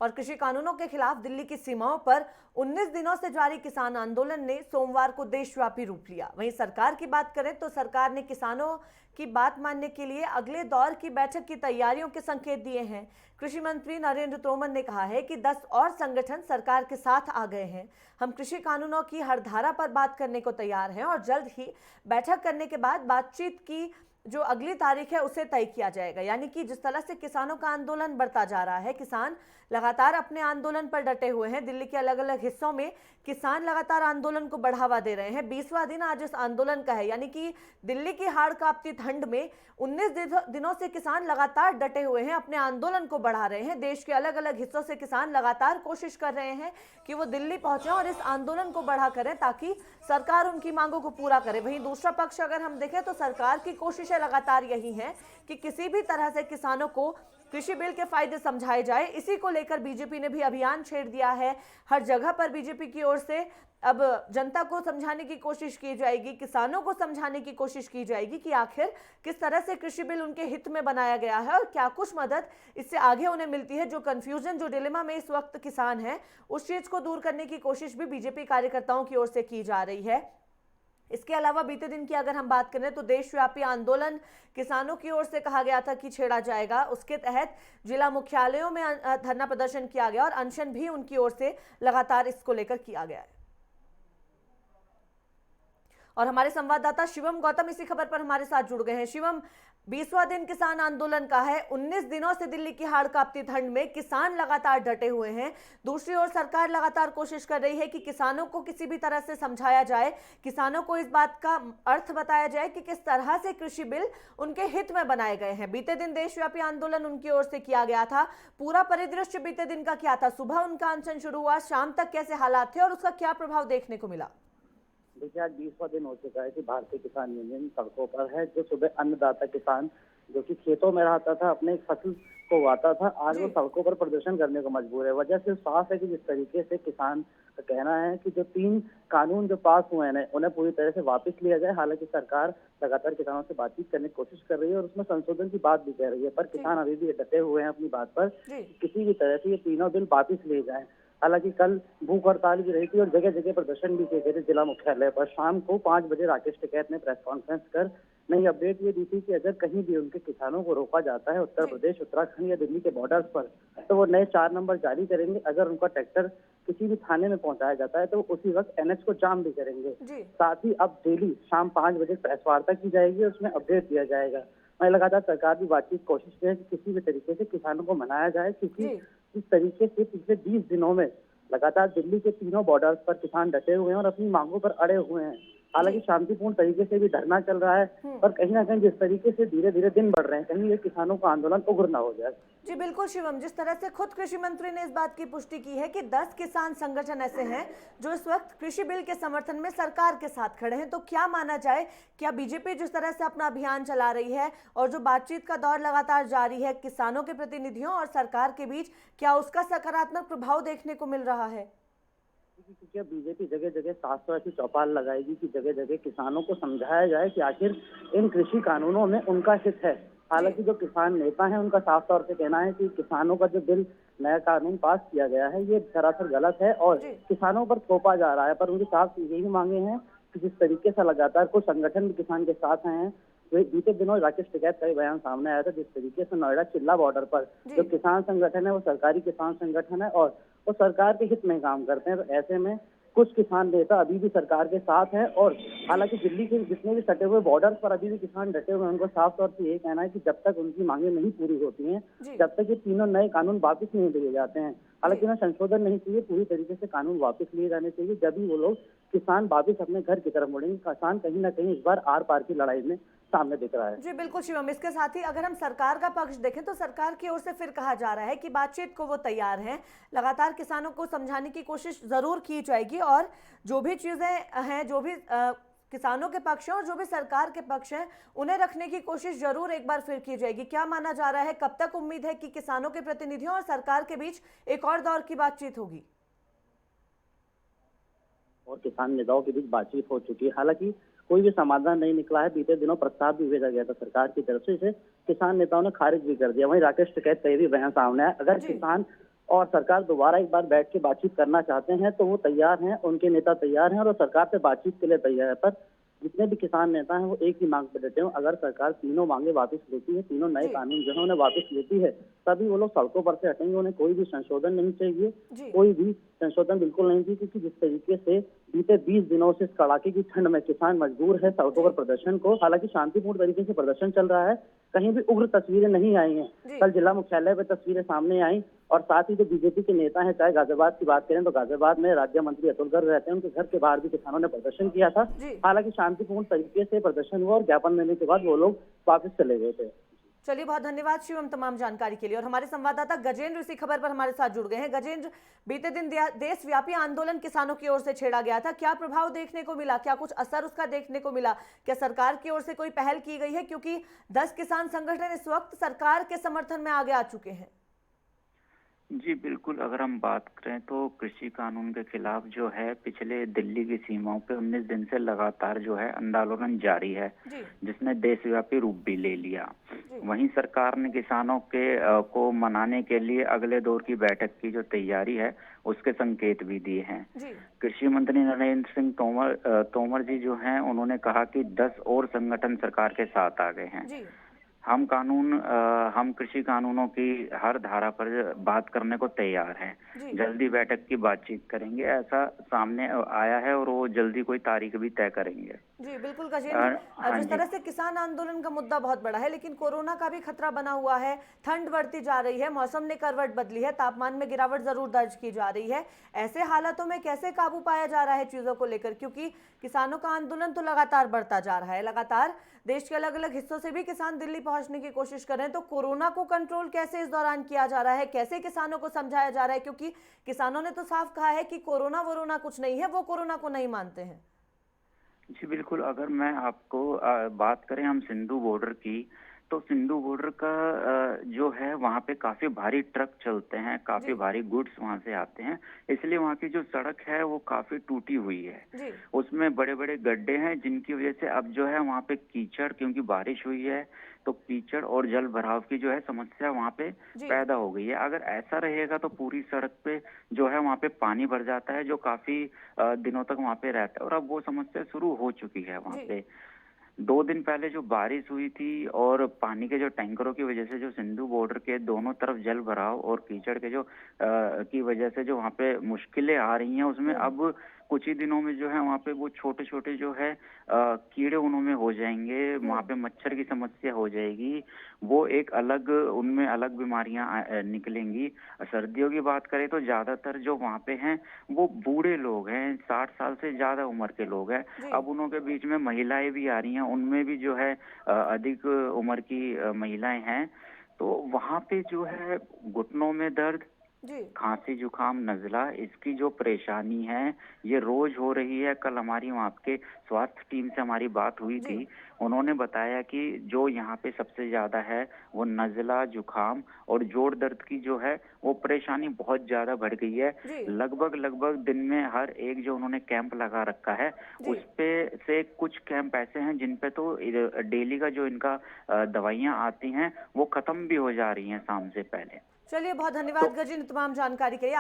और कृषि कानूनों के खिलाफ दिल्ली की सीमाओं पर 19 दिनों से जारी किसान आंदोलन ने सोमवार को देशव्यापी रूप लिया। वहीं सरकार की बात करें तो सरकार ने किसानों की बात मानने के लिए अगले दौर की बैठक की तैयारियों के संकेत दिए हैं। कृषि मंत्री नरेंद्र तोमर ने कहा है कि 10 और संगठन सरकार के साथ आ गए हैं। हम कृषि कानूनों की हर धारा पर बात करने को तैयार हैं और जल्द ही बैठक करने के बाद बातचीत की जो अगली तारीख है उसे तय किया जाएगा। यानी कि जिस तरह से किसानों का आंदोलन बढ़ता जा रहा है, किसान लगातार अपने आंदोलन पर डटे हुए हैं। दिल्ली के अलग अलग हिस्सों में किसान लगातार आंदोलन को बढ़ावा दे रहे हैं। 20वां दिन आज इस आंदोलन का है। यानी कि दिल्ली की हाड़ कांपती ठंड में 19 दिनों से किसान लगातार डटे हुए हैं, अपने आंदोलन को बढ़ा रहे हैं। देश के अलग अलग हिस्सों से किसान लगातार कोशिश कर रहे हैं कि वो दिल्ली पहुंचे और इस आंदोलन को बढ़ा करें ताकि सरकार उनकी मांगों को पूरा करे। वहीं दूसरा पक्ष अगर हम देखें तो सरकार की कोशिशें लगातार यही हैं कि किसी भी तरह से किसानों को कृषि बिल के फायदे समझाए जाए। इसी को लेकर बीजेपी ने भी अभियान छेड़ दिया है। हर जगह पर बीजेपी की ओर से अब जनता को समझाने की कोशिश की जाएगी, किसानों को समझाने की कोशिश की जाएगी कि आखिर किस तरह से कृषि बिल उनके हित में बनाया गया है और क्या कुछ मदद इससे आगे उन्हें मिलती है। जो कंफ्यूजन, जो डिलेमा में इस वक्त किसान है, उस चीज को दूर करने की कोशिश भी बीजेपी कार्यकर्ताओं की ओर से की जा रही है। इसके अलावा बीते दिन की अगर हम बात करें तो देशव्यापी आंदोलन किसानों की ओर से कहा गया था कि छेड़ा जाएगा। उसके तहत जिला मुख्यालयों में धरना प्रदर्शन किया गया और अनशन भी उनकी ओर से लगातार इसको लेकर किया गया है। और हमारे संवाददाता शिवम गौतम इसी खबर पर हमारे साथ जुड़ गए हैं। शिवम, 20वां दिन किसान आंदोलन का है। 19 दिनों से दिल्ली की हाड़ कांपती ठंड में किसान लगातार डटे हुए हैं। दूसरी ओर सरकार लगातार कोशिश कर रही है कि किसानों को किसी भी तरह से समझाया जाए, किसानों को इस बात का अर्थ बताया जाए कि किस तरह से कृषि बिल उनके हित में बनाए गए हैं। बीते दिन देशव्यापी आंदोलन उनकी ओर से किया गया था। पूरा परिदृश्य बीते दिन का क्या था? सुबह उनका अनशन शुरू हुआ, शाम तक कैसे हालात थे और उसका क्या प्रभाव देखने को मिला? देखिए, आज 20वां दिन हो चुका है कि भारतीय किसान यूनियन सड़कों पर है। जो सुबह अन्नदाता किसान जो कि खेतों में रहता था, अपने फसल को उगाता था, आज वो सड़कों पर प्रदर्शन करने को मजबूर है। वजह सिर्फ साफ है कि जिस तरीके से किसान का कहना है कि जो 3 कानून जो पास हुए हैं उन्हें पूरी तरह से वापस लिया जाए। हालांकि सरकार लगातार किसानों से बातचीट करने की कोशिश कर रही है और उसमें संशोधन की बात भी कह रही है, पर किसान अभी भी डटे हुए हैं अपनी बात पर, किसी भी तरह से ये तीनों बिल वापिस लिए जाए। हालांकि कल भूख हड़ताल भी रही थी और जगह जगह प्रदर्शन भी किए गए थे जिला मुख्यालय पर। शाम को 5 बजे राकेश टिकैत ने प्रेस कॉन्फ्रेंस कर नई अपडेट ये दी थी कि अगर कहीं भी उनके किसानों को रोका जाता है उत्तर प्रदेश, उत्तराखंड या दिल्ली के बॉर्डर्स पर, तो वो नए 4 नंबर जारी करेंगे। अगर उनका ट्रैक्टर किसी भी थाने में पहुंचाया जाता है तो उसी वक्त एनएच को जाम भी करेंगे। साथ ही अब डेली शाम 5 बजे प्रेस वार्ता की जाएगी और उसमें अपडेट दिया जाएगा। मैं लगातार सरकार भी बातचीत कोशिश की है कि किसी भी तरीके से किसानों को मनाया जाए, क्योंकि इस तरीके से पिछले 20 दिनों में लगातार दिल्ली के तीनों बॉर्डर्स पर किसान डटे हुए हैं और अपनी मांगों पर अड़े हुए हैं। हालांकि शांतिपूर्ण तरीके से भी धरना चल रहा है, पर कहीं ना कहीं जिस तरीके से धीरे धीरे दिन बढ़ रहे हैं, कहीं ये किसानों का आंदोलन उग्र ना हो जाए। जी बिल्कुल शिवम, जिस तरह से खुद कृषि मंत्री ने इस बात की पुष्टि की है कि 10 किसान संगठन ऐसे हैं जो इस वक्त कृषि बिल के समर्थन में सरकार के साथ खड़े हैं, तो क्या माना जाए, क्या बीजेपी जिस तरह से अपना अभियान चला रही है और जो बातचीत का दौर लगातार जारी है किसानों के प्रतिनिधियों और सरकार के बीच, क्या उसका सकारात्मक प्रभाव देखने को मिल रहा है? क्योंकि बीजेपी जगह जगह 700 ऐसी चौपाल लगाएगी कि जगह जगह किसानों को समझाया जाए कि आखिर इन कृषि कानूनों में उनका हित है। हालांकि जो किसान नेता हैं उनका साफ तौर से कहना है कि किसानों का जो बिल नया कानून पास किया गया है ये सरासर गलत है और किसानों पर थोपा जा रहा है। पर उनकी साफ यही मांगे हैं कि जिस तरीके से लगातार कुछ संगठन भी किसान के साथ हैं, बीते दिनों राकेश टिकैत का बयान सामने आया था जिस तरीके से नोएडा चिल्ला बॉर्डर पर जो किसान संगठन है वो सरकारी किसान संगठन है और वो सरकार के हित में काम करते हैं। तो ऐसे में कुछ किसान नेता अभी भी सरकार के साथ हैं और हालांकि दिल्ली के जितने भी सटे हुए बॉर्डर पर अभी भी किसान डटे हुए हैं। उनको साफ तौर से ये कहना है कि जब तक उनकी मांगे नहीं पूरी होती हैं, जब तक ये तीनों नए कानून वापस नहीं लिए जाते हैं, हालांकि उन्हें संशोधन नहीं चाहिए, पूरी तरीके से कानून वापस लिए जाने चाहिए, जब भी वो लोग किसान वापस अपने घर की तरफ मुड़ेंगे। किसान कहीं ना कहीं इस बार आर पार की लड़ाई में सामने दिख रहा है। जी बिल्कुल शिवम, इसके साथ ही अगर हम सरकार का पक्ष देखें तो सरकार की ओर से फिर कहा जा रहा है कि बातचीत को वो तैयार हैं, लगातार किसानों को समझाने की कोशिश जरूर की जाएगी और जो भी चीजें हैं, जो भी किसानों के पक्ष हैं और जो भी सरकार के पक्ष हैं, उन्हें रखने की कोशिश जरूर एक बार फिर की जाएगी। क्या माना जा रहा है, कब तक उम्मीद है कि किसानों के प्रतिनिधियों और सरकार के बीच एक और दौर की बातचीत होगी? और किसान नेताओं के बीच बातचीत हो चुकी है, हालांकि कोई भी समाधान नहीं निकला है। बीते दिनों प्रस्ताव भी भेजा गया था सरकार की तरफ से, इसे किसान नेताओं ने खारिज भी कर दिया। वहीं राकेश टिकैत का भी बयान सामने आया, अगर किसान और सरकार दोबारा एक बार बैठ के बातचीत करना चाहते हैं तो वो तैयार हैं, उनके नेता तैयार हैं और सरकार से बातचीत के लिए तैयार है। पर जितने भी किसान नेता हैं वो एक ही मांग पे डटे हैं, अगर सरकार तीनों मांगे वापस लेती है, तीनों नए जी कानून जो है उन्हें वापस लेती है, तभी वो लोग सड़कों पर से हटेंगे। उन्हें कोई भी संशोधन नहीं चाहिए, जी कोई भी संशोधन बिल्कुल नहीं चाहिए, क्योंकि जिस तरीके से बीते 20 दिनों से इस कड़ाके की ठंड में किसान मजबूर है सड़कों पर प्रदर्शन को। हालांकि शांतिपूर्ण तरीके से प्रदर्शन चल रहा है, कहीं भी उग्र तस्वीरें नहीं आई हैं। जी कल जिला मुख्यालय पर तस्वीरें सामने आई और साथ ही जो बीजेपी के नेता हैं, चाहे गाजियाबाद की बात करें तो गाजियाबाद में राज्य मंत्री अतुल गर्ग रहते हैं, उनके घर के बाहर भी किसानों ने प्रदर्शन किया था। जी हालांकि शांतिपूर्ण तरीके से प्रदर्शन हुआ और ज्ञापन देने के बाद वो लोग वापस चले गए थे। चलिए, बहुत धन्यवाद शिवम तमाम जानकारी के लिए। और हमारे संवाददाता गजेंद्र इसी खबर पर हमारे साथ जुड़ गए हैं। गजेंद्र, बीते दिन देशव्यापी आंदोलन किसानों की ओर से छेड़ा गया था, क्या प्रभाव देखने को मिला, क्या कुछ असर उसका देखने को मिला, क्या सरकार की ओर से कोई पहल की गई है, क्योंकि 10 किसान संगठन इस वक्त सरकार के समर्थन में आगे आ चुके हैं? जी बिल्कुल, अगर हम बात करें तो कृषि कानून के खिलाफ जो है पिछले दिल्ली की सीमाओं पे 19 दिन से लगातार जो है आंदोलन जारी है, जी जिसने देशव्यापी रूप भी ले लिया। जी वहीं सरकार ने किसानों के को मनाने के लिए अगले दौर की बैठक की जो तैयारी है उसके संकेत भी दिए हैं। जी कृषि मंत्री नरेंद्र सिंह तोमर जी जो हैं उन्होंने कहा कि 10 और संगठन सरकार के साथ आ गए हैं। जी हम कृषि कानूनों की हर धारा पर बात करने को तैयार हैं। जी जल्दी बैठक की बातचीत करेंगे, ऐसा सामने आया है और वो जल्दी कोई तारीख भी तय करेंगे। जी बिल्कुल गजेंद्र, हाँ जिस जी। तरह से किसान आंदोलन का मुद्दा बहुत बड़ा है, लेकिन कोरोना का भी खतरा बना हुआ है, ठंड बढ़ती जा रही है, मौसम ने करवट बदली है, तापमान में गिरावट जरूर दर्ज की जा रही है। ऐसे हालातों में कैसे काबू पाया जा रहा है चीजों को लेकर, क्योंकि किसानों का आंदोलन तो लगातार बढ़ता जा रहा है, लगातार देश के अलग अलग हिस्सों से भी किसान दिल्ली पहुंचने की कोशिश कर रहे हैं। तो कोरोना को कंट्रोल कैसे इस दौरान किया जा रहा है, कैसे किसानों को समझाया जा रहा है, क्योंकि किसानों ने तो साफ कहा है कि कोरोना वोरोना कुछ नहीं है, वो कोरोना को नहीं मानते हैं। जी बिल्कुल, अगर मैं आपको बात करें हम सिंधु बॉर्डर की, तो सिंधु बॉर्डर का जो है वहाँ पे काफी भारी ट्रक चलते हैं, काफी जी भारी गुड्स वहाँ से आते हैं, इसलिए वहाँ की जो सड़क है वो काफी टूटी हुई है। जी उसमें बड़े बड़े गड्ढे हैं जिनकी वजह से अब जो है वहाँ पे कीचड़, क्योंकि बारिश हुई है तो कीचड़ और जल भराव की जो है समस्या वहाँ पे जी पैदा हो गई है। अगर ऐसा रहेगा तो पूरी सड़क पे जो है वहाँ पे पानी भर जाता है, जो काफी दिनों तक वहाँ पे रहता है और अब वो समस्या शुरू हो चुकी है वहाँ जी पे। 2 दिन पहले जो बारिश हुई थी और पानी के जो टैंकरों की वजह से जो सिंधु बॉर्डर के दोनों तरफ जल भराव और कीचड़ के जो की वजह से जो वहाँ पे मुश्किलें आ रही हैं, उसमें अब कुछ ही दिनों में जो है वहाँ पे वो छोटे छोटे जो है कीड़े उनमें हो जाएंगे, वहाँ पे मच्छर की समस्या हो जाएगी, वो एक अलग उनमें अलग बीमारियां निकलेंगी। सर्दियों की बात करें तो ज्यादातर जो वहाँ पे हैं वो बूढ़े लोग हैं, 60 साल से ज्यादा उम्र के लोग हैं। जी अब उनों के बीच में महिलाएं भी आ रही हैं, उनमें भी जो है अधिक उम्र की महिलाएं हैं। तो वहाँ पे जो है घुटनों में दर्द, जी खांसी जुकाम नजला, इसकी जो परेशानी है ये रोज हो रही है। कल हमारी वहाँ के स्वास्थ्य टीम से हमारी बात हुई जी थी, उन्होंने बताया कि जो यहाँ पे सबसे ज्यादा है वो नजला, जुकाम और जोड़ दर्द की जो है वो परेशानी बहुत ज्यादा बढ़ गई है। जी लगभग दिन में हर एक जो उन्होंने कैंप लगा रखा है जी उस पे से कुछ कैंप ऐसे हैं जिन पे तो डेली का जो इनका दवाइयाँ आती हैं वो खत्म भी हो जा रही हैं शाम से पहले। चलिए, बहुत तो धन्यवाद गजेंद्र तमाम जानकारी के लिए।